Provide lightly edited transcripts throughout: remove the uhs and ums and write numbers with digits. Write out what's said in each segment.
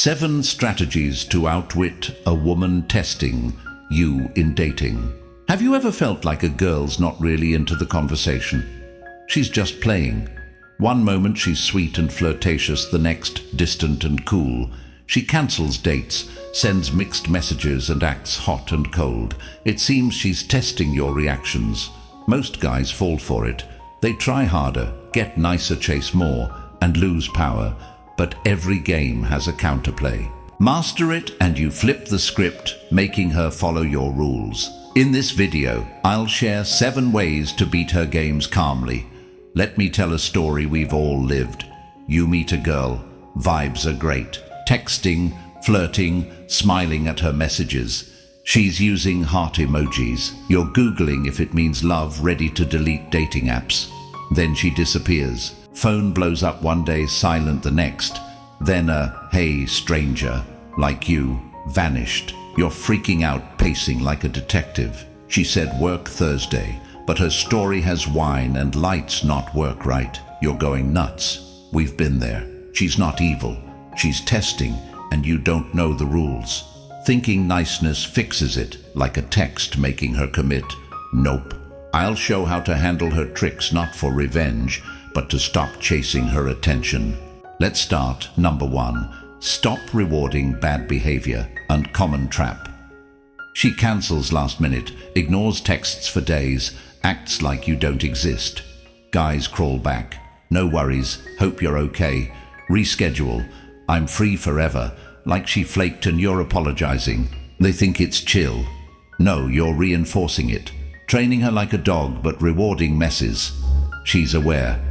7 strategies to outwit a woman testing you in dating. Have you ever felt like a girl's not really into the conversation? She's just playing. One moment she's sweet and flirtatious, the next distant and cool. She cancels dates, sends mixed messages and acts hot and cold. It seems she's testing your reactions. Most guys fall for it. They try harder, get nicer, chase more, and lose power. But every game has a counterplay. Master it and you flip the script, making her follow your rules. In this video, I'll share 7 ways to beat her games calmly. Let me tell a story we've all lived. You meet a girl, vibes are great. Texting, flirting, smiling at her messages. She's using heart emojis. You're Googling if it means love, ready to delete dating apps. Then she disappears. Phone blows up one day, silent the next. Then a, hey stranger, like you, vanished. You're freaking out, pacing like a detective. She said work Thursday, but her story has wine and lights not work right. You're going nuts. We've been there. She's not evil. She's testing, and you don't know the rules. Thinking niceness fixes it, like a text making her commit. Nope. I'll show how to handle her tricks, not for revenge, but to stop chasing her attention. Let's start. Number 1. Stop rewarding bad behavior. Uncommon trap. She cancels last minute, ignores texts for days, acts like you don't exist. Guys crawl back. No worries, hope you're okay. Reschedule. I'm free forever. Like she flaked and you're apologizing. They think it's chill. No, you're reinforcing it. Training her like a dog but rewarding messes. She's aware.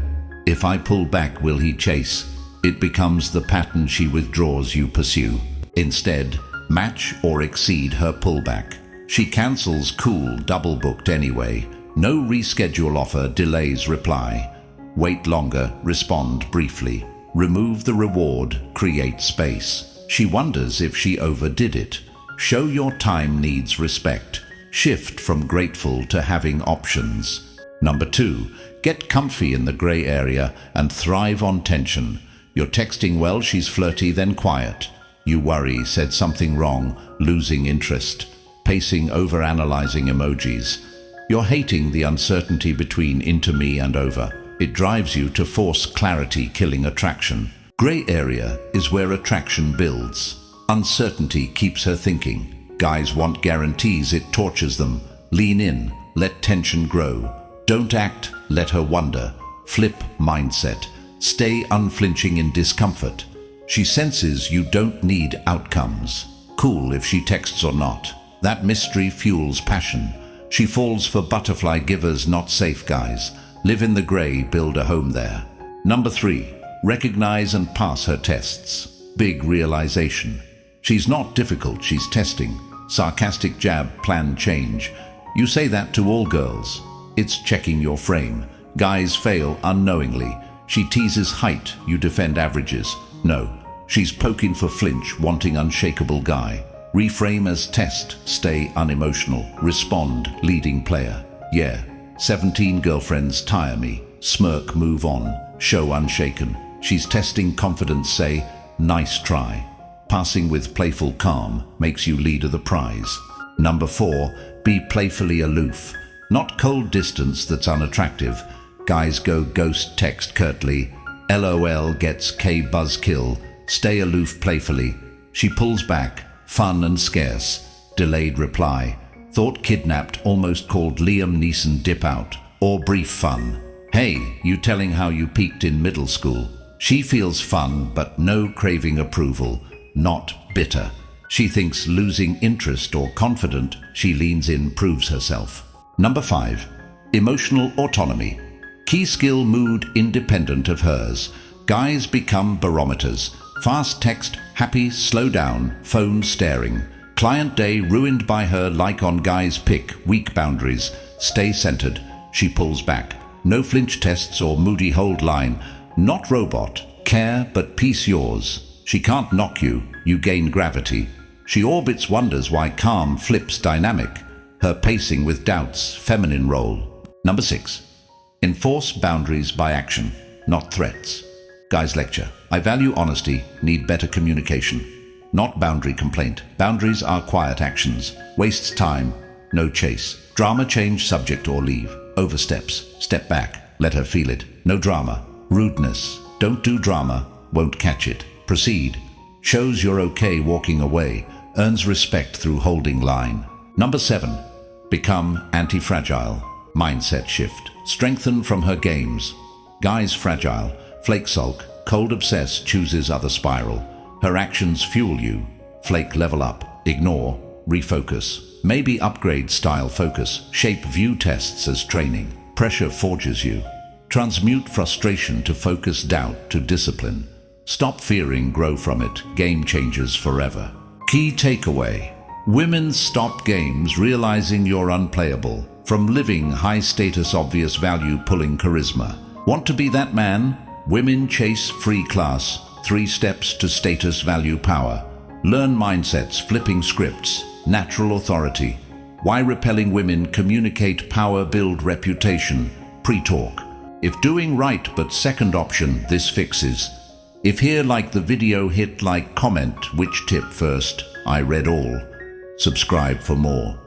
If I pull back, will he chase? It becomes the pattern. She withdraws, you pursue. Instead, match or exceed her pullback. She cancels, cool, double booked anyway. No reschedule offer, delays reply. Wait longer, respond briefly. Remove the reward, create space. She wonders if she overdid it. Show your time needs respect. Shift from grateful to having options. Number 2, get comfy in the gray area and thrive on tension. You're texting well, she's flirty, then quiet. You worry, said something wrong, losing interest. Pacing, over-analyzing emojis. You're hating the uncertainty between into me and over. It drives you to force clarity, killing attraction. Gray area is where attraction builds. Uncertainty keeps her thinking. Guys want guarantees, it tortures them. Lean in, let tension grow. Don't act, let her wonder. Flip mindset. Stay unflinching in discomfort. She senses you don't need outcomes. Cool if she texts or not. That mystery fuels passion. She falls for butterfly givers, not safe guys. Live in the gray, build a home there. Number 3, recognize and pass her tests. Big realization. She's not difficult, she's testing. Sarcastic jab, plan change. You say that to all girls. It's checking your frame. Guys fail unknowingly. She teases height, you defend averages. No, she's poking for flinch, wanting unshakable guy. Reframe as test, stay unemotional. Respond, leading player. Yeah, 17 girlfriends tire me. Smirk, move on. Show unshaken. She's testing confidence, say, nice try. Passing with playful calm makes you leader the prize. Number 4, be playfully aloof. Not cold distance that's unattractive. Guys go ghost, text curtly. LOL gets K buzzkill. Stay aloof playfully. She pulls back, fun and scarce. Delayed reply. Thought kidnapped, almost called Liam Neeson dip out. Or brief fun. Hey, you telling how you peaked in middle school. She feels fun, but no craving approval. Not bitter. She thinks losing interest or confident. She leans in, proves herself. Number 5, emotional autonomy. Key skill, mood independent of hers. Guys become barometers. Fast text, happy, slow down, phone staring. Client day ruined by her, like on guy's pick, weak boundaries. Stay centered. She pulls back. No flinch tests or moody hold line. Not robot. Care but peace yours. She can't knock you. You gain gravity. She orbits, wonders why calm flips dynamic. Her pacing with doubts, feminine role. Number 6. Enforce boundaries by action, not threats. Guys lecture. I value honesty, need better communication. not boundary complaint. Boundaries are quiet actions. Wastes time, no chase. Drama, change subject or leave. Oversteps, step back, let her feel it. No drama. Rudeness, don't do drama, won't catch it. Proceed, shows you're okay walking away. Earns respect through holding line. Number 7, become anti-fragile. Mindset shift. Strengthen from her games. Guy's fragile, flake sulk, cold obsess, chooses other spiral. Her actions fuel you. Flake level up, ignore, refocus. Maybe upgrade style focus, shape view tests as training. Pressure forges you. Transmute frustration to focus, doubt to discipline. Stop fearing, grow from it. Game changers forever. Key takeaway. Women stop games realizing you're unplayable. From living high status, obvious value, pulling charisma. Want to be that man? Women chase free class. 3 steps to status, value, power. Learn mindsets, flipping scripts. Natural authority. Why repelling women, communicate power, build reputation. Pre-talk. If doing right but second option, this fixes. If here like the video, hit like, comment which tip first. I read all. Subscribe for more.